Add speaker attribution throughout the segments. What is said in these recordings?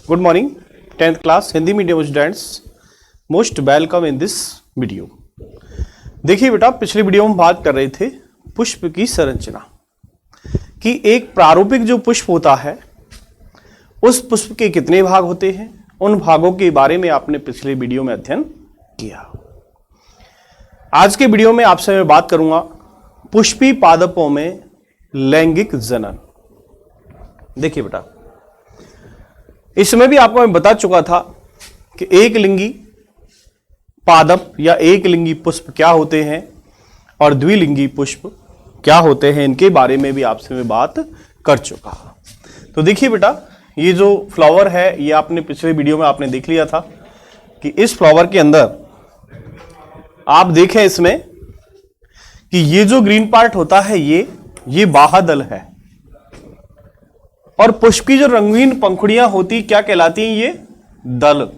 Speaker 1: Good morning 10th class Hindi medium students, most welcome in this video. देखिए बेटा, पिछली video में बात कर रहे थे पुष्प की संरचना कि एक प्रारूपिक जो पुष्प होता है उस पुष्प के कितने भाग होते हैं, उन भागों के बारे में आपने पिछले वीडियो में अध्ययन किया। आज के वीडियो में आपसे मैं बात करूंगा पुष्पी पादपों में लैंगिक जनन। देखिए बेटा, इसमें भी आपको मैं बता चुका था कि एक लिंगी पादप या एक लिंगी पुष्प क्या होते हैं और द्विलिंगी पुष्प क्या होते हैं, इनके बारे में भी आपसे मैं बात कर चुका। तो देखिए बेटा, ये जो फ्लावर है ये आपने पिछले वीडियो में आपने देख लिया था कि इस फ्लावर के अंदर आप देखें इसमें कि ये जो ग्रीन पार्ट होता है ये बाह्यदल है और पुष्प की जो रंगीन पंखुड़ियां होती क्या कहलाती हैं, ये दल।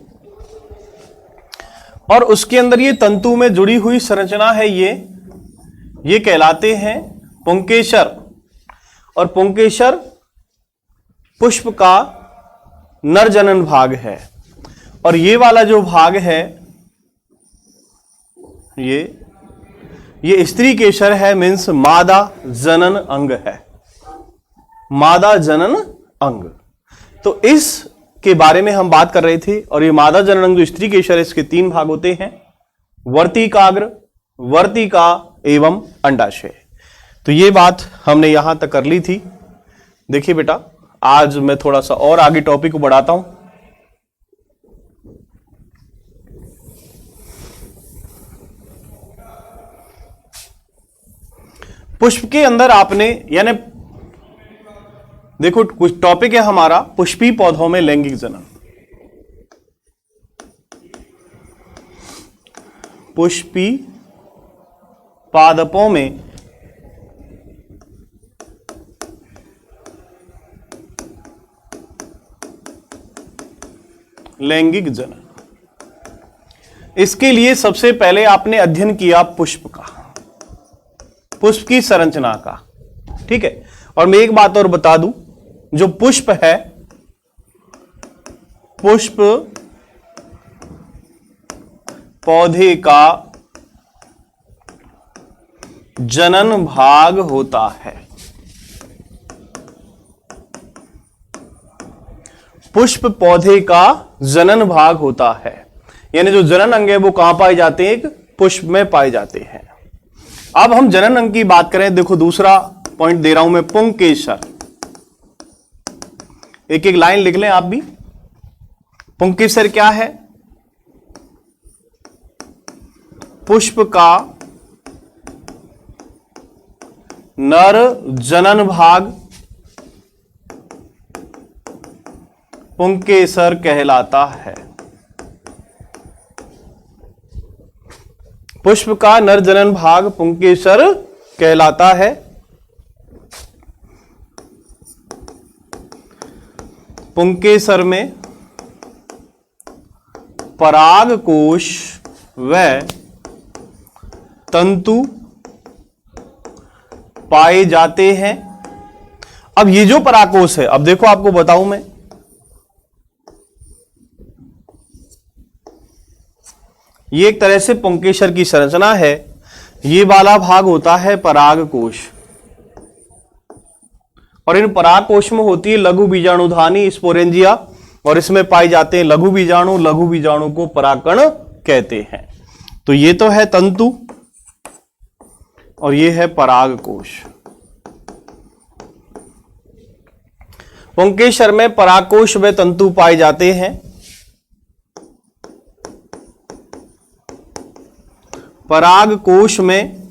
Speaker 1: और उसके अंदर ये तंतु में जुड़ी हुई संरचना है ये कहलाते हैं पुंकेसर। और पुंकेसर पुष्प का नरजनन भाग है और ये वाला जो भाग है ये स्त्री केसर है, मीन्स मादा जनन अंग है, मादा जनन अंग। तो इस के बारे में हम बात कर रहे थे। और ये मादा जनन अंग जो स्त्री केसर है, इसके 3 भाग होते हैं, वर्तिकाग्र, वर्तिका एवं अंडाशय। तो ये बात हमने यहां तक कर ली थी। देखिए बेटा, आज मैं थोड़ा सा और आगे टॉपिक को बढ़ाता हूं। पुष्प के अंदर आपने यानी देखो, कुछ टॉपिक है हमारा पुष्पी पौधों में लैंगिक जनन। पुष्पी पादपों में लैंगिक जनन। इसके लिए सबसे पहले आपने अध्ययन किया पुष्प का, पुष्प की संरचना का, ठीक है। और मैं एक बात और बता दूं, जो पुष्प है, पुष्प पौधे का जनन भाग होता है। पुष्प पौधे का जनन भाग होता है, यानी जो जनन अंग है वो कहां पाए जाते हैं, एक पुष्प में पाए जाते हैं। अब हम जनन अंग की बात करें, देखो दूसरा पॉइंट दे रहा हूं मैं, पुंकेसर। एक एक लाइन लिख लें आप भी। पुंकेसर क्या है? पुष्प का नर जनन भाग पुंकेसर कहलाता है। पुष्प का नर जनन भाग पुंकेसर कहलाता है। पुंकेसर में परागकोश व तंतु पाए जाते हैं। अब ये जो परागकोश है, अब देखो आपको बताऊं मैं, ये एक तरह से पुंकेसर की संरचना है। ये वाला भाग होता है परागकोश और इन परागकोश में होती है लघु बीजाणुधानी स्पोरेंजिया और इसमें पाए जाते हैं लघु बीजाणु। लघु बीजाणु को परागकण कहते हैं। तो ये तो है तंतु और ये है परागकोश। पुंकेसर में परागकोश व तंतु पाए जाते हैं। परागकोश में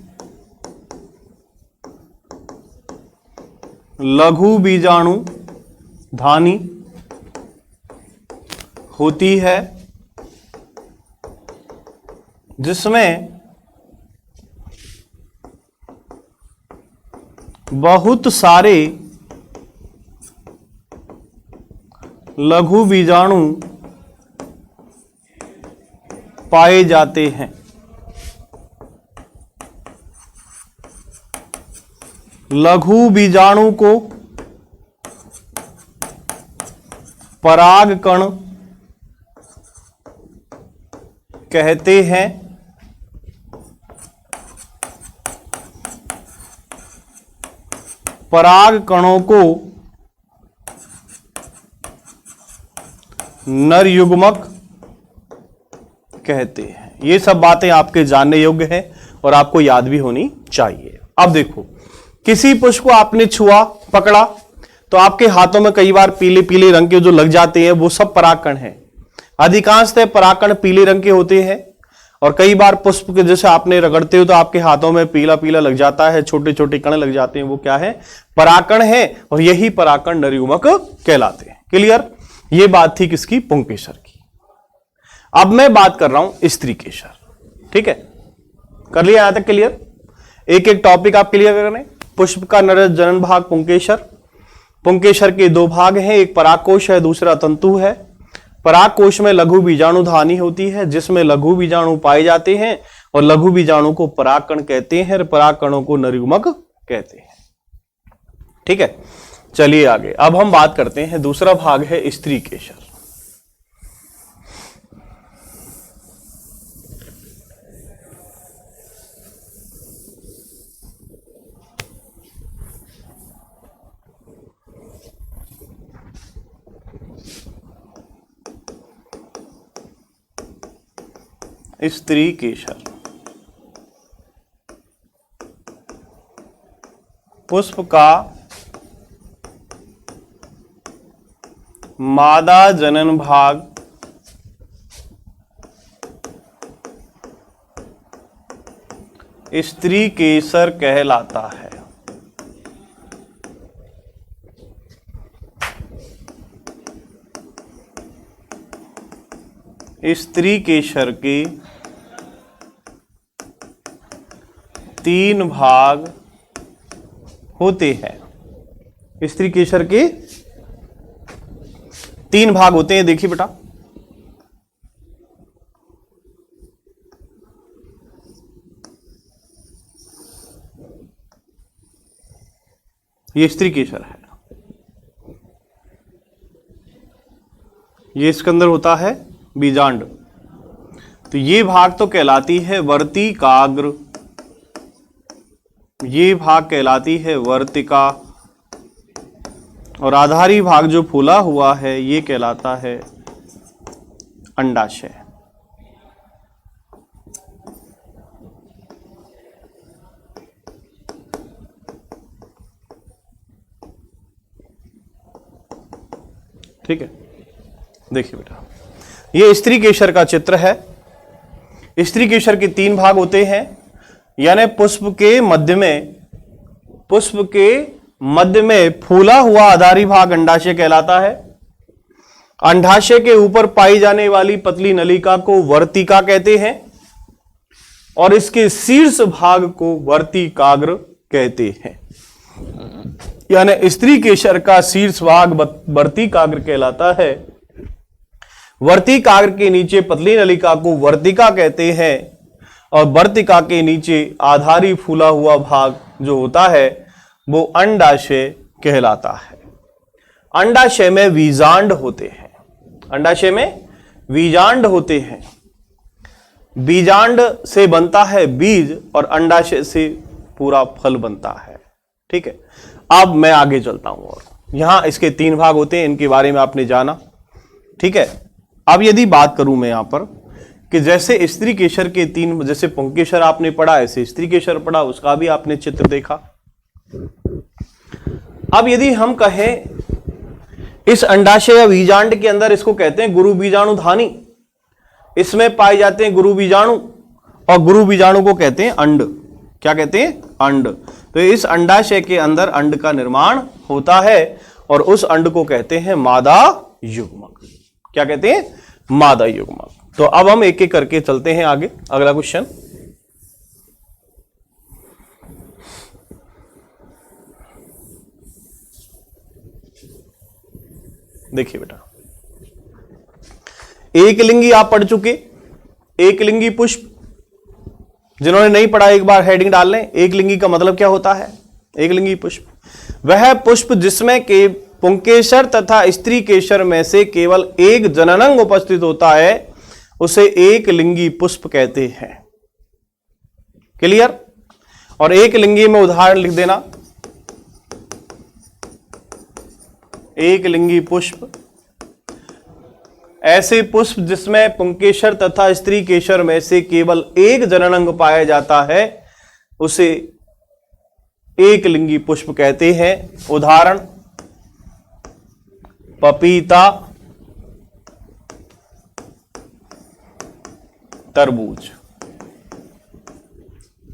Speaker 1: लघु बीजाणु धानी होती है जिसमें बहुत सारे लघु बीजाणु पाए जाते हैं। लघु बीजाणु को परागकण कहते हैं। परागकणों को नर युग्मक कहते हैं। ये सब बातें आपके जानने योग्य हैं और आपको याद भी होनी चाहिए। अब देखो, किसी पुष्प को आपने छुआ, पकड़ा, तो आपके हाथों में कई बार पीले पीले रंग के जो लग जाते हैं वो सब परागकण हैं। अधिकांशतः परागकण पीले रंग के होते हैं और कई बार पुष्प के जैसे आपने रगड़ते हो तो आपके हाथों में पीला पीला लग जाता है, छोटे छोटे कण लग जाते हैं, वो क्या है? परागकण है। और यही परागकण नर युग्मक कहलाते हैं। क्लियर? ये बात थी किसकी? पुंकेसर की। अब मैं बात कर रहा हूं स्त्री केसर। ठीक है, कर लिया यहां तक क्लियर? एक एक टॉपिक आप क्लियर करने। पुष्प का नर जनन भाग पुंकेसर। पुंकेसर के दो भाग हैं, एक परागकोश है, दूसरा तंतु है। परागकोश में लघु बीजाणु धानी होती है जिसमें लघु बीजाणु पाए जाते हैं और लघु बीजाणु को परागकण कहते हैं और परागकणों को नर युग्मक कहते हैं। ठीक है, चलिए आगे। अब हम बात करते हैं, दूसरा भाग है स्त्री केसर। स्त्री केसर पुष्प का मादा जनन भाग स्त्री केसर कहलाता है। स्त्री केसर के 3 भाग होते हैं। स्त्री केसर के 3 भाग होते हैं। देखिए बेटा, ये स्त्री केसर है, ये इसके अंदर होता है बीजांड। तो ये भाग तो कहलाती है वर्तिकाग्र, ये भाग कहलाती है वर्तिका, और आधारी भाग जो फूला हुआ है ये कहलाता है अंडाशय। ठीक है, देखिए बेटा, ये स्त्री केसर का चित्र है। स्त्री केसर के 3 भाग होते हैं, यानी पुष्प के मध्य में फूला हुआ आधारी भाग अंडाशय कहलाता है। अंडाशय के ऊपर पाई जाने वाली पतली नलिका को वर्तिका कहते हैं और इसके शीर्ष भाग को वर्तिकाग्र कहते हैं। यानी स्त्री केसर का शीर्ष भाग वर्तिकाग्र कहलाता है। वर्तिकाग्र के नीचे पतली नलिका को वर्तिका कहते हैं और वर्तिका के नीचे आधारी फूला हुआ भाग जो होता है वो अंडाशय कहलाता है। अंडाशय में बीजांड होते हैं। अंडाशय में बीजांड होते हैं। बीजांड से बनता है बीज और अंडाशय से पूरा फल बनता है। ठीक है, अब मैं आगे चलता हूं और यहां इसके 3 भाग होते हैं, इनके बारे में आपने जाना। ठीक है, अब यदि बात करूं मैं यहां पर कि जैसे स्त्री केसर के 3, जैसे पुंकेसर आपने पढ़ा ऐसे स्त्री केसर पढ़ा, उसका भी आपने चित्र देखा। अब यदि हम कहें इस अंडाशय या बीजांड के अंदर, इसको कहते हैं गुरु बीजाणु धानी, इसमें पाए जाते हैं गुरु बीजाणु और गुरु बीजाणु को कहते हैं अंड। क्या कहते हैं? अंड। तो इस अंडाशय के अंदर अंड का निर्माण होता है और उस अंड को कहते हैं मादा युग्मक। क्या कहते हैं? मादा युग्मक। तो अब हम एक एक करके चलते हैं आगे। अगला क्वेश्चन, देखिए बेटा, एकलिंगी आप पढ़ चुके। एकलिंगी पुष्प जिन्होंने नहीं पढ़ा एक बार हेडिंग डाल लें। एकलिंगी का मतलब क्या होता है? एकलिंगी पुष्प वह पुष्प जिसमें के पुंकेसर तथा स्त्री केसर में से केवल एक जननांग उपस्थित होता है उसे एक लिंगी पुष्प कहते हैं। क्लियर? और एक लिंगी में उदाहरण लिख देना, एक लिंगी पुष्प, ऐसे पुष्प जिसमें पुंकेसर तथा स्त्री केसर में से केवल एक जननांग पाया जाता है उसे एक लिंगी पुष्प कहते हैं। उदाहरण पपीता, तरबूज।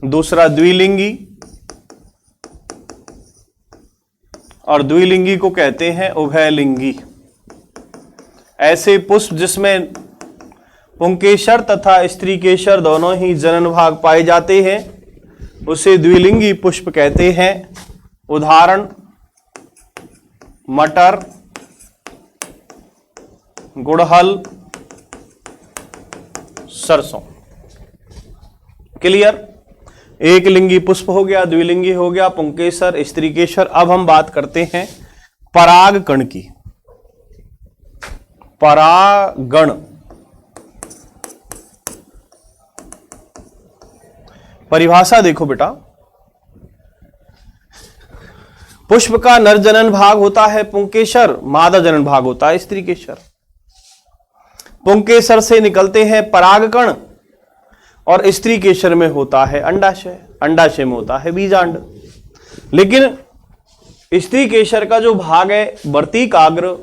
Speaker 1: दूसरा द्विलिंगी, और द्विलिंगी को कहते हैं उभयलिंगी। ऐसे पुष्प जिसमें पुंकेसर तथा स्त्री केसर दोनों ही जनन भाग पाए जाते हैं उसे द्विलिंगी पुष्प कहते हैं। उदाहरण मटर, गुड़हल, सरसों। क्लियर? एक लिंगी पुष्प हो गया, द्विलिंगी हो गया, पुंकेसर, स्त्री केसर। अब हम बात करते हैं परागकण की। परागण, परिभाषा देखो बेटा, पुष्प का नर जनन भाग होता है पुंकेसर, मादा जनन भाग होता है स्त्री केसर। पुंकेसर से निकलते हैं परागकण और स्त्री केसर में होता है अंडाशय, अंडाशय में होता है बीजांड। लेकिन स्त्री केसर का जो भाग है वर्तिकाग्र,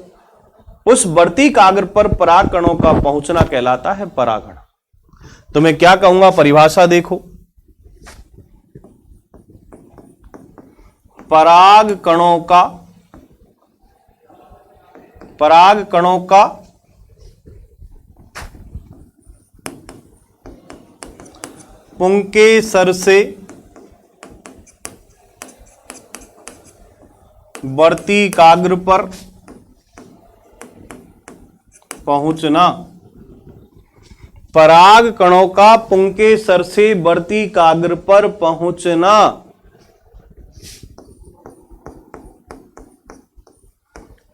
Speaker 1: उस वर्तिकाग्र पर परागकणों का पहुंचना कहलाता है परागण। तो मैं क्या कहूंगा, परिभाषा देखो, परागकणों का पुंकेसर से वर्तिकाग्र पर पहुंचना, परागकणों का पुंकेसर से वर्तिकाग्र पर पहुंचना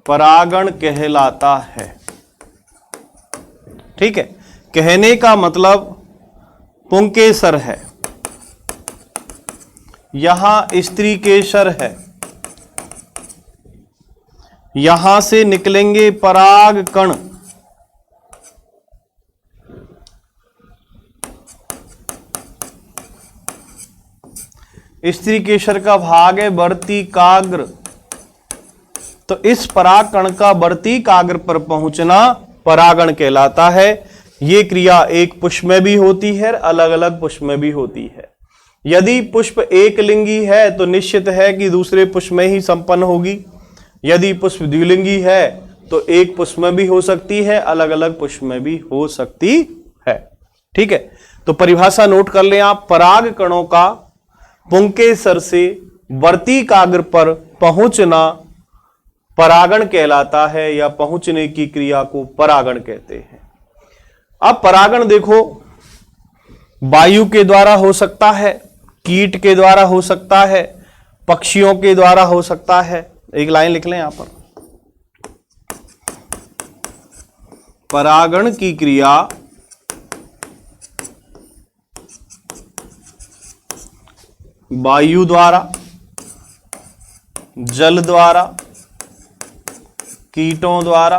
Speaker 1: परागण कहलाता है। ठीक है, कहने का मतलब पुंकेसर है, यहां स्त्री केसर है, यहां से निकलेंगे परागकण, स्त्री केसर का भाग है वर्तिकाग्र, तो इस परागकण का वर्तिकाग्र पर पहुंचना परागण कहलाता है। ये क्रिया एक पुष्प में भी होती है, अलग अलग पुष्प में भी होती है। यदि पुष्प एक लिंगी है तो निश्चित है कि दूसरे पुष्प में ही संपन्न होगी। यदि पुष्प द्विलिंगी है तो एक पुष्प में भी हो सकती है, अलग अलग पुष्प में भी हो सकती है। ठीक है, तो परिभाषा नोट कर लें आप, परागकणों का पुंकेसर से वर्तिकाग्र पर पहुंचना परागण कहलाता है, या पहुंचने की क्रिया को परागण कहते हैं। अब परागण देखो, वायु के द्वारा हो सकता है, कीट के द्वारा हो सकता है, पक्षियों के द्वारा हो सकता है। एक लाइन लिख लें यहां पर, परागण की क्रिया वायु द्वारा, जल द्वारा, कीटों द्वारा,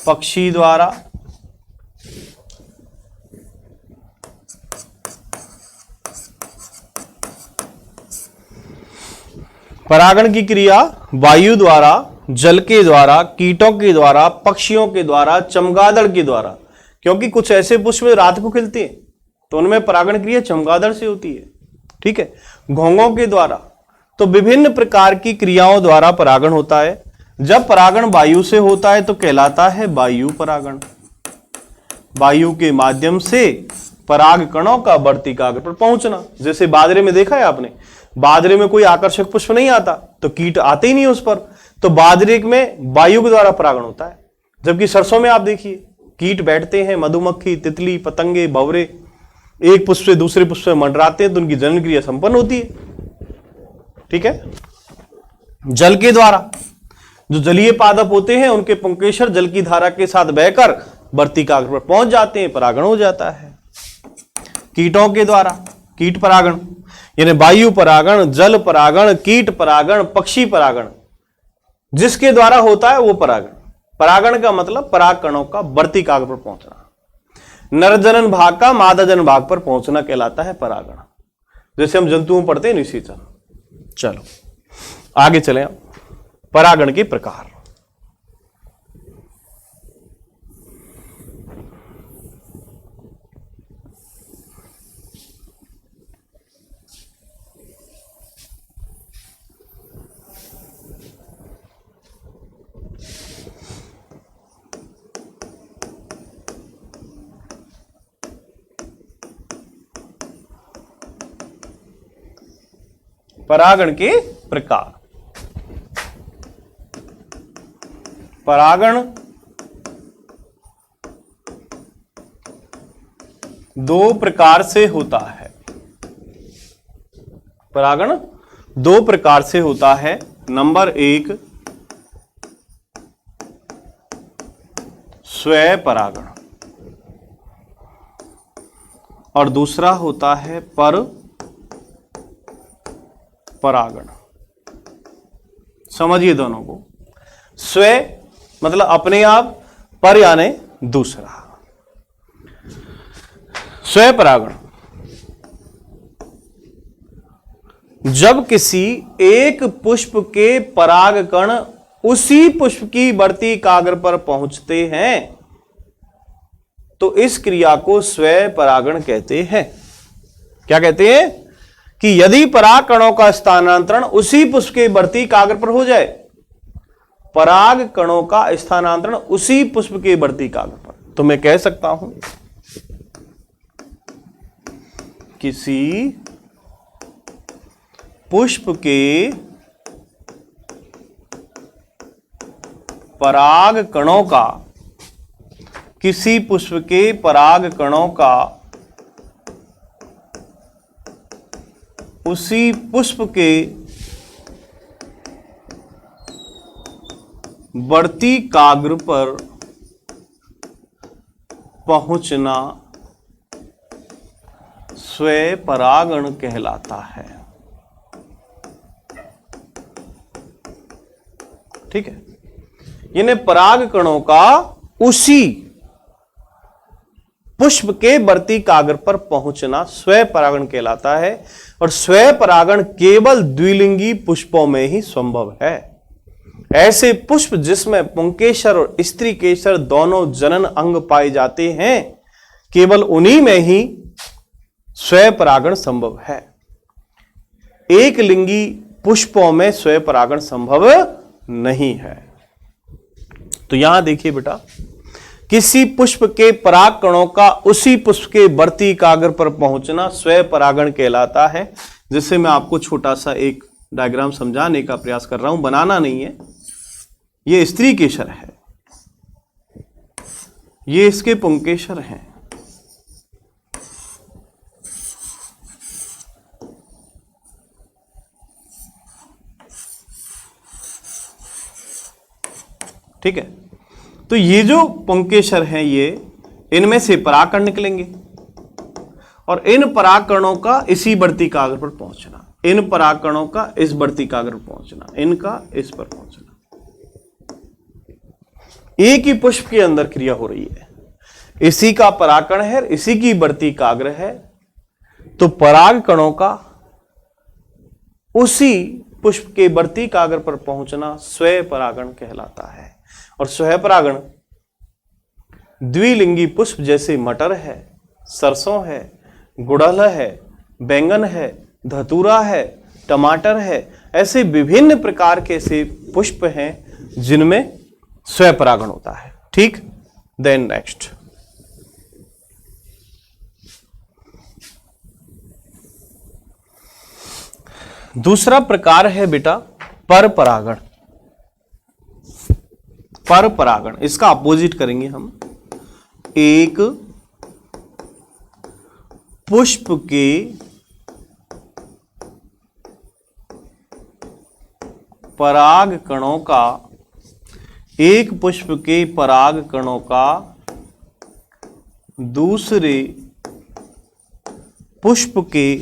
Speaker 1: पक्षी द्वारा, परागण की क्रिया वायु द्वारा, जल के द्वारा, कीटों के द्वारा, पक्षियों के द्वारा, चमगादड़ के द्वारा। क्योंकि कुछ ऐसे पुष्प रात को खिलते हैं तो उनमें परागण क्रिया चमगादड़ से होती है। ठीक है, घोंघों के द्वारा, तो विभिन्न प्रकार की क्रियाओं द्वारा परागण होता है। जब परागण वायु से होता है तो कहलाता है वायु परागण। वायु के माध्यम से परागकणों का वर्तिकाग्र पर पहुंचना। जैसे बाजरे में देखा है आपने, बाजरे में कोई आकर्षक पुष्प नहीं आता तो कीट आते ही नहीं उस पर, तो बाजरे में वायु के द्वारा परागण होता है। जबकि सरसों में आप देखिए कीट बैठते हैं, मधुमक्खी, तितली, पतंगे, भंवरे एक पुष्प से दूसरे पुष्प में मंडराते हैं तो उनकी जनन क्रिया संपन्न होती है। ठीक है, जल के द्वारा, जो जलीय पादप होते हैं उनके पुंकेसर जल की धारा के साथ बहकर वर्ती काग्र पर पहुंच जाते हैं, परागण हो जाता है। कीटों के द्वारा, कीट परागण यानी वायु परागण, जल परागण, कीट परागण, पक्षी परागण, जिसके द्वारा होता है वो परागण। परागण का मतलब पराग कणों का वर्ती काग्र पर पहुंचना, नरजनन भाग का मादाजन भाग पर पहुंचना कहलाता है परागण। जैसे हम जंतुओं में पढ़ते हैं निषेचन। चलो आगे चलें। परागण के प्रकार। परागण के प्रकार। परागण दो प्रकार से होता है। परागण दो प्रकार से होता है। नंबर एक, स्वयं परागण, और दूसरा होता है पर परागण। समझिए दोनों को। स्वयं मतलब अपने आप, पर यानी दूसरा। स्वयं परागण जब किसी एक पुष्प के परागकण उसी पुष्प की वर्ती काग्र पर पहुंचते हैं तो इस क्रिया को स्वयं परागण कहते हैं। क्या कहते हैं? कि यदि पराग कणों का स्थानांतरण उसी पुष्प के वर्ती काग्र पर हो जाए, पराग कणों का स्थानांतरण उसी पुष्प के वर्ती काग्र पर, तो मैं कह सकता हूं किसी पुष्प के पराग कणों का, किसी पुष्प के पराग कणों का उसी पुष्प के वर्ती काग्र पर पहुंचना स्वयं परागण कहलाता है। ठीक है, यानी पराग कणों का उसी पुष्प के वर्ती काग्र पर पहुंचना स्वयं परागण कहलाता है। और स्वयं परागण केवल द्विलिंगी पुष्पों में ही संभव है। ऐसे पुष्प जिसमें पुंकेसर और स्त्री केसर दोनों जनन अंग पाए जाते हैं, केवल उन्हीं में ही स्वयं परागण संभव है। एक लिंगी पुष्पों में स्वयं परागण संभव नहीं है। तो यहां देखिए बेटा, किसी पुष्प के पराग कणों का उसी पुष्प के वर्ती काग्र पर पहुंचना स्वयं परागण कहलाता है। जिससे मैं आपको छोटा सा एक डायग्राम समझाने का प्रयास कर रहा हूं, बनाना नहीं है। ये स्त्री केसर है, ये इसके पुंकेसर हैं। ठीक है, तो ये जो पुंकेसर हैं, ये इनमें से परागकण निकलेंगे और इन परागकणों का इसी वर्ती काग्र पर पहुंचना, इन परागकणों का इस वर्ती काग्र पर पहुंचना, इनका इस पर पहुंचना। एक ही पुष्प के अंदर क्रिया हो रही है, इसी का परागकण है, इसी की वर्ती काग्र है, तो परागकणों का उसी पुष्प के वर्ती काग्र पर पहुंचना स्वयं परागण कहलाता है। और स्वयं परागण द्विलिंगी पुष्प जैसे मटर है, सरसों है, गुड़हल है, बैंगन है, धतूरा है, टमाटर है, ऐसे विभिन्न प्रकार के ऐसे पुष्प हैं जिनमें स्वयं परागण होता है। ठीक, देन नेक्स्ट, दूसरा प्रकार है बेटा पर परागण। पर परागण, इसका अपोजिट करेंगे हम। एक पुष्प के पराग कणों का, एक पुष्प के पराग कणों का दूसरे पुष्प के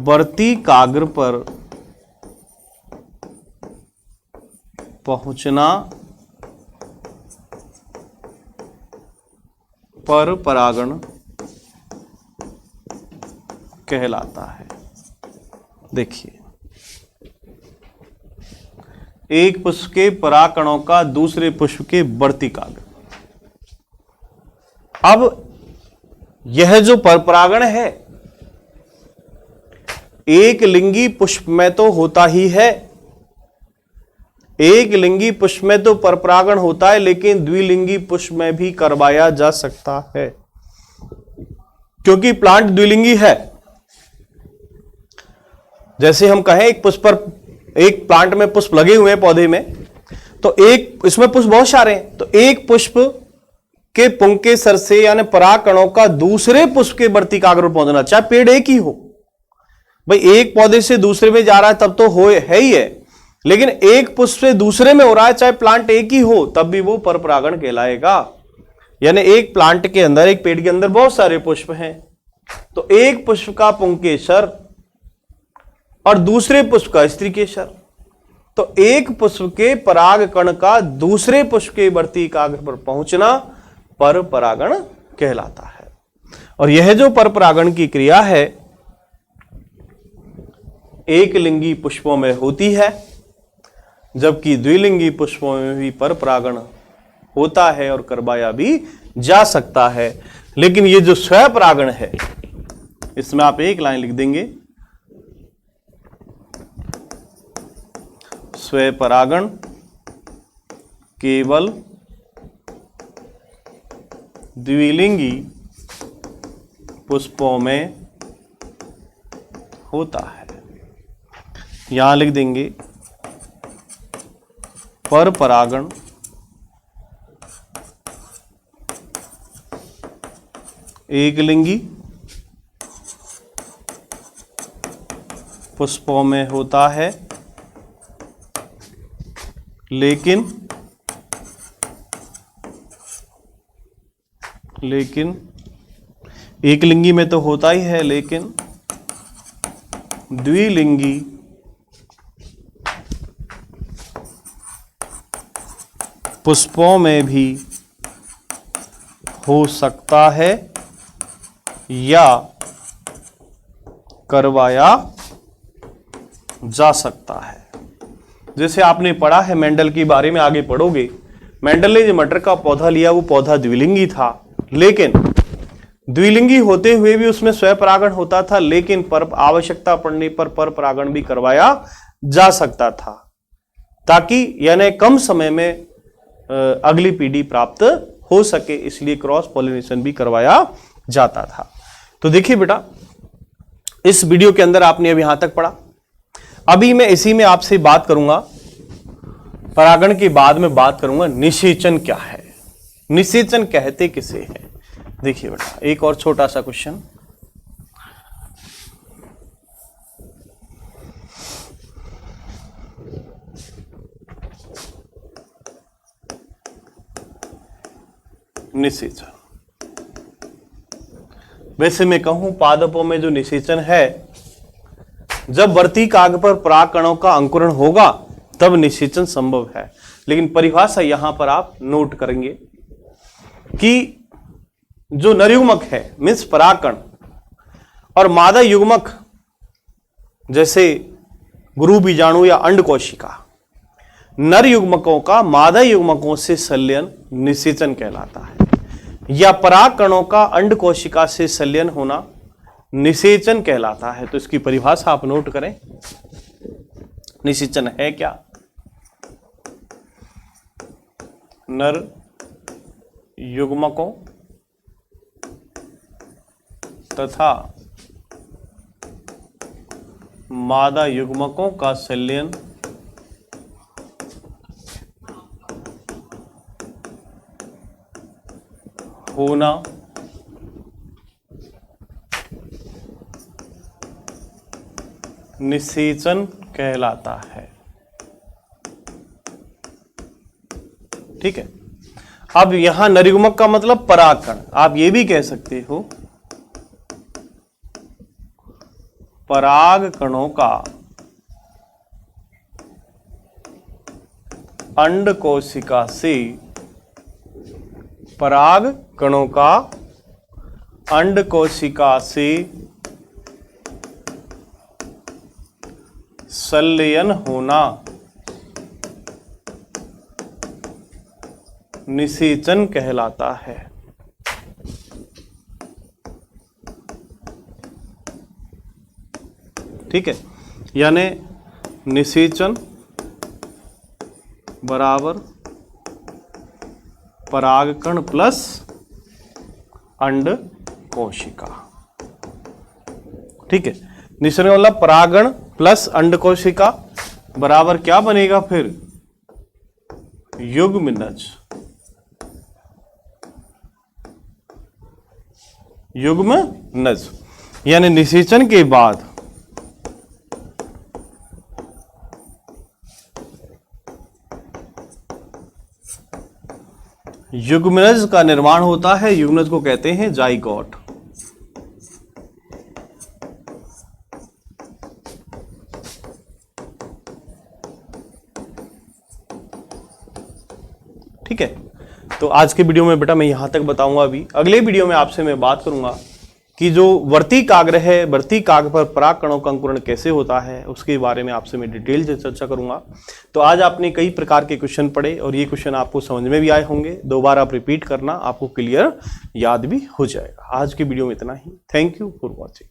Speaker 1: वर्तिकाग्र पर पहुंचना पर परागण कहलाता है। देखिए, एक पुष्प के परागकणों का दूसरे पुष्प के वर्तिकाग्र। अब यह जो परपरागण है एक लिंगी पुष्प में तो होता ही है, एक लिंगी पुष्प में तो परपरागण होता है, लेकिन द्विलिंगी पुष्प में भी करवाया जा सकता है, क्योंकि प्लांट द्विलिंगी है। जैसे हम कहें एक पुष्प पर, एक प्लांट में पुष्प लगे हुए हैं पौधे में, तो एक इसमें पुष्प बहुत सारे हैं, तो एक पुष्प के पुंकेसर से यानी परागकणों का दूसरे पुष्प के वर्तिकाग्र पहुंचना, चाहे पेड़ एक ही हो, भाई एक पौधे से दूसरे में जा रहा है तब तो हो है ही है, लेकिन एक पुष्प से दूसरे में हो रहा है, चाहे प्लांट एक ही हो, तब भी वो परपरागण कहलाएगा। यानी एक प्लांट के अंदर, एक पेड़ के अंदर बहुत सारे पुष्प हैं, तो एक पुष्प का पुंकेसर और दूसरे पुष्प का स्त्रीकेसर, तो एक पुष्प के परागकण का दूसरे पुष्प के वर्तिकाग्र पर पहुंचना परपरागण कहलाता है। और यह जो परपरागण की क्रिया है एक लिंगी पुष्पों में होती है, जबकि द्विलिंगी पुष्पों में भी परपरागण होता है और करवाया भी जा सकता है। लेकिन ये जो स्वपरागण है, इसमें आप एक लाइन लिख देंगे, स्वपरागण केवल द्विलिंगी पुष्पों में होता है। यहां लिख देंगे परपरागण एकलिंगी पुष्पों में होता है, लेकिन एकलिंगी में तो होता ही है, लेकिन द्विलिंगी पुष्पों में भी हो सकता है या करवाया जा सकता है। जैसे आपने पढ़ा है मेंडल के बारे में, आगे पढ़ोगे, मेंडल ने जो मटर का पौधा लिया वो पौधा द्विलिंगी था, लेकिन द्विलिंगी होते हुए भी उसमें स्वपरागण होता था, लेकिन पर आवश्यकता पड़ने पर परपरागण भी करवाया जा सकता था, ताकि यानी कम समय में अगली पीढ़ी प्राप्त हो सके, इसलिए क्रॉस पॉलिनेशन भी करवाया जाता था। तो देखिए बेटा, इस वीडियो के अंदर आपने अब यहां तक पढ़ा। अभी मैं इसी में आपसे बात करूंगा, परागण के बाद में बात करूंगा निषेचन क्या है, निषेचन कहते किसे हैं। देखिए बेटा, एक और छोटा सा क्वेश्चन, निषेचन। वैसे मैं कहूं पादपों में जो निषेचन है, जब वर्तिकाग्र पर परागकणों का अंकुरण होगा तब निषेचन संभव है, लेकिन परिभाषा यहां पर आप नोट करेंगे कि जो नरयुग्मक है मीन्स परागकण और मादा युग्मक जैसे गुरु बीजाणु या अंड कोशिका, नर युग्मकों का मादा युग्मकों से संलयन निषेचन कहलाता है, या परागकणों का अंड कोशिका से संलयन होना निषेचन कहलाता है। तो इसकी परिभाषा आप नोट करें, निषेचन है क्या? नर युग्मकों तथा मादा युग्मकों का संलयन होना निषेचन कहलाता है। ठीक है। अब यहां नरिगमक का मतलब परागकण, आप ये भी कह सकते हो पराग कणों का अंड कोशिका से, पराग कणों का अंड कोशिका से संलयन होना निषेचन कहलाता है। ठीक है, यानी निषेचन बराबर परागकण प्लस अंड कोशिका। ठीक है, निषेचन का मतलब परागण प्लस अंड कोशिका बराबर क्या बनेगा फिर? युग्मनज। युग्मनज यानी निषेचन के बाद युग्मनज का निर्माण होता है। युग्मनज को कहते हैं जाइगोट। ठीक है, तो आज के वीडियो में बेटा मैं यहां तक बताऊंगा। अभी अगले वीडियो में आपसे मैं बात करूंगा कि जो वर्ती काग्र है, वर्ती काग्र पर पराग कणों का अंकुरण कैसे होता है, उसके बारे में आपसे मैं डिटेल से चर्चा करूंगा। तो आज आपने कई प्रकार के क्वेश्चन पढ़े और ये क्वेश्चन आपको समझ में भी आए होंगे। 2 बार आप रिपीट करना, आपको क्लियर याद भी हो जाएगा। आज की वीडियो में इतना ही। Thank you for watching.